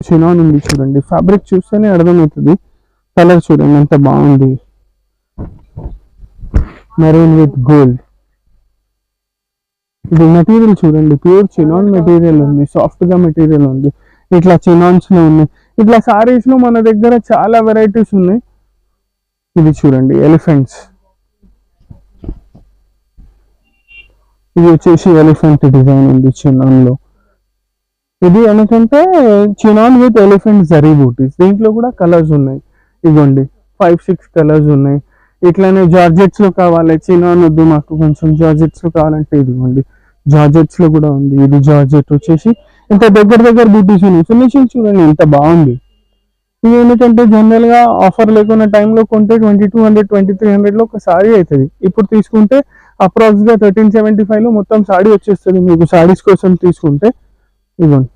Chinon ఉంది చూడండి, fabric చూస్తేనే అర్థమవుతుంది. కలర్ చూడండి ఎంత బాగుంది, మెరూన్ విత్ గోల్డ్. ఇది మెటీరియల్ చూడండి, ప్యూర్ చినాన్ మెటీరియల్ ఉంది, సాఫ్ట్ గా మెటీరియల్ ఉంది. ఇట్లా చినాన్స్ లో ఉన్నాయి. ఇట్లా సారీస్ లో మన దగ్గర చాలా వెరైటీస్ ఉన్నాయి. ఇది చూడండి ఎలిఫెంట్స్, ఇది వచ్చేసి ఎలిఫెంట్ డిజైన్ ఉంది చినాన్ లో. ఇది ఎందుకంటే చినాన్ విత్ ఎలిఫెంట్ జరీ బూటీస్. దీంట్లో కూడా కలర్స్ ఉన్నాయి, ఇదిగోండి 5-6 కలర్స్ ఉన్నాయి. ఇట్లానే జార్జెట్స్ లో కావాలి, చినాన్ వద్దు మాకు కొంచెం జార్జెట్స్ లో కావాలంటే ఇదిగోండి జార్జెట్స్ లో కూడా ఉంది. ఇది జార్జెట్ వచ్చేసి ఇంత దగ్గర బూటీస్ ఉన్నాయి. ఫినిషింగ్ చూడండి ఎంత బాగుంది. ఇది ఏంటంటే జనరల్ గా ఆఫర్ లేకున్న టైంలో కొంటే 2200 2300 లో ఒక సారీ అవుతుంది. ఇప్పుడు తీసుకుంటే అప్రాక్స్ గా 1375 లో మొత్తం సారీ వచ్చేస్తుంది మీకు. సారీస్ కోసం తీసుకుంటే ఇదిగోండి.